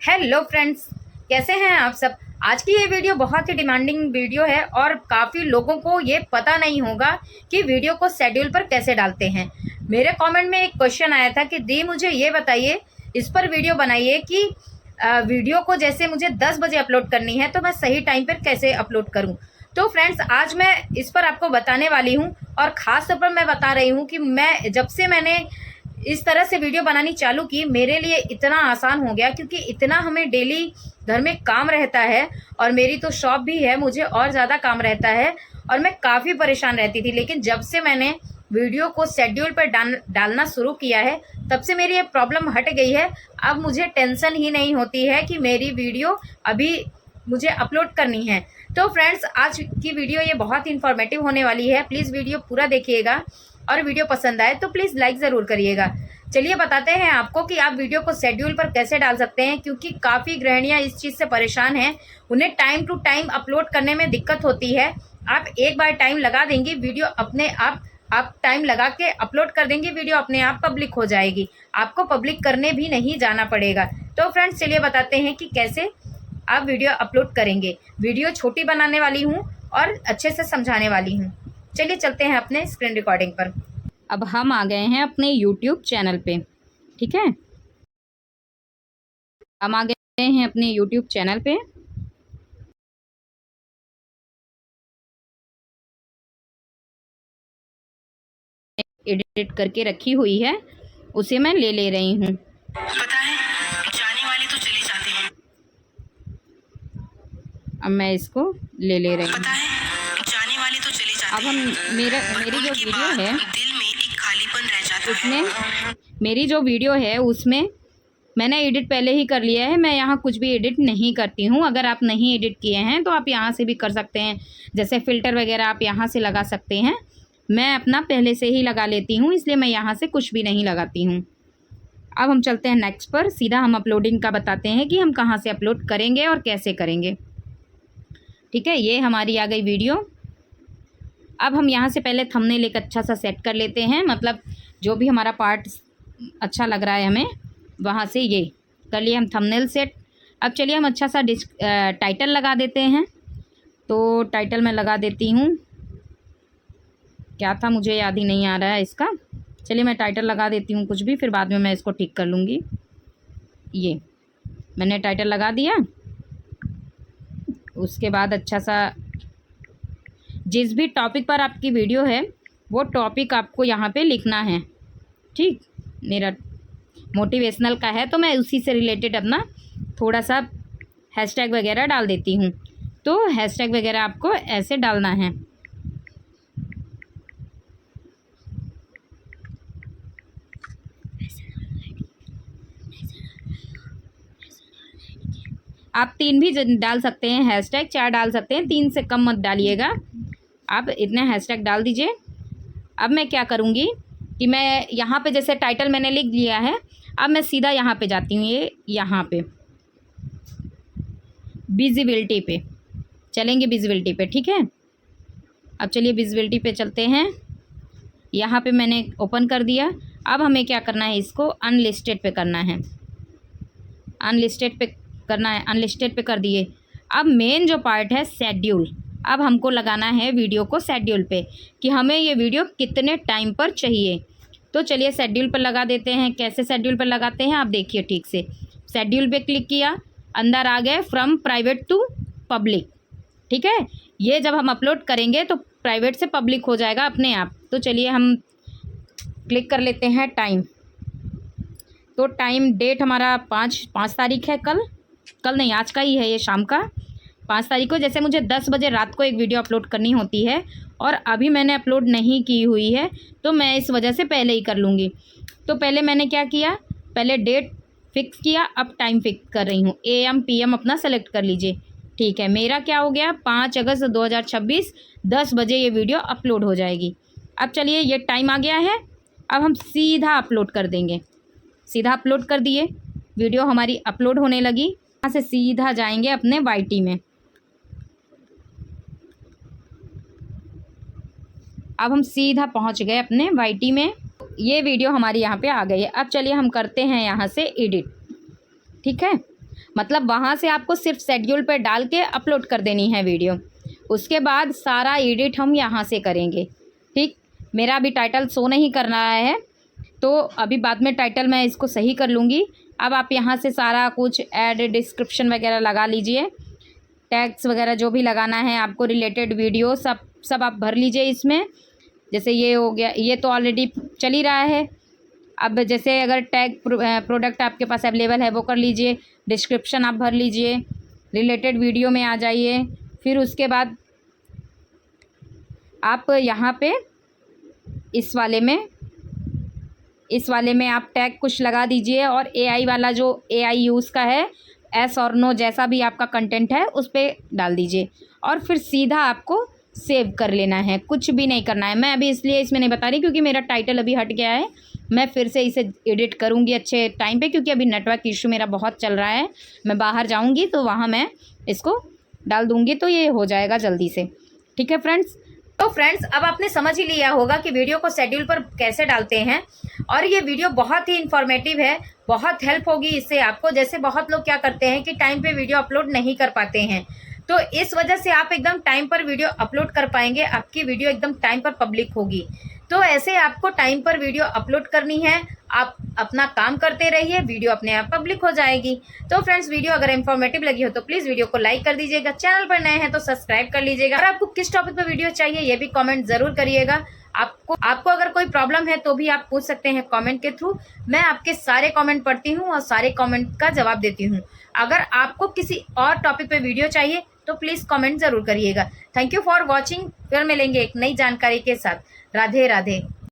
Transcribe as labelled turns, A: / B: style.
A: Hello friends, कैसे हैं आप सब। आज की ये वीडियो बहुत ही डिमांडिंग वीडियो है और काफ़ी लोगों को ये पता नहीं होगा कि वीडियो को शेड्यूल पर कैसे डालते हैं। मेरे कमेंट में एक क्वेश्चन आया था कि दी मुझे ये बताइए, इस पर वीडियो बनाइए कि वीडियो को जैसे मुझे 10 बजे अपलोड करनी है तो मैं सही टाइम पर कैसे अपलोड करूं। तो फ्रेंड्स, आज मैं इस पर आपको बताने वाली हूं और ख़ास तौर पर मैं बता रही हूं कि मैं जब से मैंने इस तरह से वीडियो बनानी चालू की, मेरे लिए इतना आसान हो गया क्योंकि इतना हमें डेली घर में काम रहता है और मेरी तो शॉप भी है, मुझे और ज़्यादा काम रहता है और मैं काफ़ी परेशान रहती थी। लेकिन जब से मैंने वीडियो को शेड्यूल पर डालना शुरू किया है, तब से मेरी ये प्रॉब्लम हट गई है। अब मुझे टेंशन ही नहीं होती है कि मेरी वीडियो अभी मुझे अपलोड करनी है। तो फ्रेंड्स, आज की वीडियो ये बहुत इन्फॉर्मेटिव होने वाली है। प्लीज़ वीडियो पूरा देखिएगा और वीडियो पसंद आए तो प्लीज़ लाइक ज़रूर करिएगा। चलिए बताते हैं आपको कि आप वीडियो को शेड्यूल पर कैसे डाल सकते हैं, क्योंकि काफ़ी गृहिणियाँ इस चीज़ से परेशान हैं। उन्हें टाइम टू टाइम अपलोड करने में दिक्कत होती है। आप एक बार टाइम लगा देंगी, वीडियो अपने आप टाइम लगा के अपलोड कर देंगे, वीडियो अपने आप पब्लिक हो जाएगी। आपको पब्लिक करने भी नहीं जाना पड़ेगा। तो फ्रेंड्स, चलिए बताते हैं कि कैसे आप वीडियो अपलोड करेंगे। वीडियो छोटी बनाने वाली हूँ और अच्छे से समझाने वाली हूँ। चलिए चलते हैं अपने स्क्रीन रिकॉर्डिंग पर। अब हम आ गए हैं अपने YouTube चैनल पे, ठीक है। हम आ गए हैं अपने YouTube चैनल पे। एडिट करके रखी हुई है, उसे मैं ले रही हूँ।
B: पता है, जाने वाले तो चले जाते हैं।
A: अब मैं इसको ले रही हूँ।
B: पता है, जाने वाले तो चले जाते हैं।
A: अब हम मेरी जो वीडियो है
B: दिल में एक खालीपन रह जाता
A: उसमें मेरी जो वीडियो है उसमें मैंने एडिट पहले ही कर लिया है। मैं यहाँ कुछ भी एडिट नहीं करती हूँ। अगर आप नहीं एडिट किए हैं तो आप यहाँ से भी कर सकते हैं, जैसे फ़िल्टर वगैरह आप यहाँ से लगा सकते हैं। मैं अपना पहले से ही लगा लेती हूँ, इसलिए मैं यहाँ से कुछ भी नहीं लगाती हूँ। अब हम चलते हैं नेक्स्ट पर। सीधा हम अपलोडिंग का बताते हैं कि हम कहाँ से अपलोड करेंगे और कैसे करेंगे, ठीक है। ये हमारी आ गई वीडियो। अब हम यहाँ से पहले थंबनेल एक अच्छा सा सेट कर लेते हैं, मतलब जो भी हमारा पार्ट अच्छा लग रहा है हमें, वहाँ से ये कर लिए हम थंबनेल सेट। अब चलिए हम अच्छा सा टाइटल लगा देते हैं। तो टाइटल मैं लगा देती हूँ, क्या था मुझे याद ही नहीं आ रहा है इसका। चलिए मैं टाइटल लगा देती हूँ कुछ भी, फिर बाद में मैं इसको ठीक कर लूँगी। ये मैंने टाइटल लगा दिया। उसके बाद अच्छा सा जिस भी टॉपिक पर आपकी वीडियो है वो टॉपिक आपको यहाँ पे लिखना है, ठीक। मेरा मोटिवेशनल का है तो मैं उसी से रिलेटेड अपना थोड़ा सा हैशटैग वगैरह डाल देती हूँ। तो हैशटैग वगैरह आपको ऐसे डालना है। आप 3 भी डाल सकते हैं हैशटैग, 4 डाल सकते हैं, 3 से कम मत डालिएगा। आप इतने हैशटैग डाल दीजिए। अब मैं क्या करूँगी कि मैं यहाँ पे जैसे टाइटल मैंने लिख लिया है, अब मैं सीधा यहाँ पे जाती हूँ। ये यहाँ पे विजिबिलिटी पे चलेंगे, विजिबिलिटी पे, ठीक है। अब चलिए विजिबिलिटी पे चलते हैं। यहाँ पे मैंने ओपन कर दिया। अब हमें क्या करना है, इसको अनलिस्टेड पे करना है। अनलिस्टेड पे करना है, अनलिस्टेड पे कर दिए। अब मेन जो पार्ट है शेड्यूल, अब हमको लगाना है वीडियो को शेड्यूल पे कि हमें ये वीडियो कितने टाइम पर चाहिए। तो चलिए शेड्यूल पर लगा देते हैं। कैसे शेड्यूल पर लगाते हैं आप देखिए ठीक से। शेड्यूल पे क्लिक किया, अंदर आ गए फ्रॉम प्राइवेट टू पब्लिक, ठीक है। ये जब हम अपलोड करेंगे तो प्राइवेट से पब्लिक हो जाएगा अपने आप। तो चलिए हम क्लिक कर लेते हैं टाइम। तो टाइम डेट हमारा 5 तारीख है। कल नहीं, आज का ही है, ये शाम का 5 तारीख को। जैसे मुझे 10 बजे रात को एक वीडियो अपलोड करनी होती है और अभी मैंने अपलोड नहीं की हुई है, तो मैं इस वजह से पहले ही कर लूँगी। तो पहले मैंने क्या किया, पहले डेट फिक्स किया, अब टाइम फिक्स कर रही हूँ। AM PM अपना सेलेक्ट कर लीजिए, ठीक है। मेरा क्या हो गया, 5 अगस्त 2026 10 बजे ये वीडियो अपलोड हो जाएगी। अब चलिए ये टाइम आ गया है, अब हम सीधा अपलोड कर देंगे। सीधा अपलोड कर दिए, वीडियो हमारी अपलोड होने लगी। यहाँ से सीधा जाएंगे अपने YT में। अब हम सीधा पहुँच गए अपने YT में। ये वीडियो हमारी यहाँ पे आ गई है। अब चलिए हम करते हैं यहाँ से एडिट, ठीक है। मतलब वहाँ से आपको सिर्फ शेड्यूल पे डाल के अपलोड कर देनी है वीडियो। उसके बाद सारा एडिट हम यहाँ से करेंगे। ठीक, मेरा अभी टाइटल शो नहीं कर रहा है, तो अभी बाद में टाइटल मैं इसको सही कर लूँगी। अब आप यहाँ से सारा कुछ ऐड डिस्क्रिप्शन वगैरह लगा लीजिए, टैग्स वगैरह जो भी लगाना है आपको, रिलेटेड वीडियो सब आप भर लीजिए इसमें। जैसे ये हो गया, ये तो ऑलरेडी चल ही रहा है। अब जैसे अगर टैग प्रोडक्ट आपके पास अवेलेबल है वो कर लीजिए, डिस्क्रिप्शन आप भर लीजिए, रिलेटेड वीडियो में आ जाइए। फिर उसके बाद आप यहाँ पे इस वाले में आप टैग कुछ लगा दीजिए, और एआई वाला जो एआई यूज़ का है, एस और नो जैसा भी आपका कंटेंट है उस पर डाल दीजिए, और फिर सीधा आपको सेव कर लेना है, कुछ भी नहीं करना है। मैं अभी इसलिए इसमें नहीं बता रही क्योंकि मेरा टाइटल अभी हट गया है। मैं फिर से इसे एडिट करूँगी अच्छे टाइम पे, क्योंकि अभी नेटवर्क इशू मेरा बहुत चल रहा है। मैं बाहर जाऊँगी तो वहाँ मैं इसको डाल दूँगी, तो ये हो जाएगा जल्दी से। ठीक है फ्रेंड्स, तो फ्रेंड्स अब आपने समझ ही लिया होगा कि वीडियो को शेड्यूल पर कैसे डालते हैं, और ये वीडियो बहुत ही इन्फॉर्मेटिव है, बहुत हेल्प होगी इससे आपको। जैसे बहुत लोग क्या करते हैं कि टाइम पे वीडियो अपलोड नहीं कर पाते हैं, तो इस वजह से आप एकदम टाइम पर वीडियो अपलोड कर पाएंगे, आपकी वीडियो एकदम टाइम पर पब्लिक होगी। तो ऐसे आपको टाइम पर वीडियो अपलोड करनी है, आप अपना काम करते रहिए, वीडियो अपने आप पब्लिक हो जाएगी। तो फ्रेंड्स, वीडियो अगर इन्फॉर्मेटिव लगी हो तो प्लीज़ वीडियो को लाइक कर दीजिएगा, चैनल पर नए हैं तो सब्सक्राइब कर लीजिएगा, और आपको किस टॉपिक पर वीडियो चाहिए ये भी कमेंट ज़रूर करिएगा। आपको अगर कोई प्रॉब्लम है तो भी आप पूछ सकते हैं कमेंट के थ्रू। मैं आपके सारे कमेंट पढ़ती हूँ और सारे कमेंट का जवाब देती हूँ। अगर आपको किसी और टॉपिक पे वीडियो चाहिए तो प्लीज़ कमेंट ज़रूर करिएगा। Thank you for watching. फिर मिलेंगे एक नई जानकारी के साथ। राधे राधे।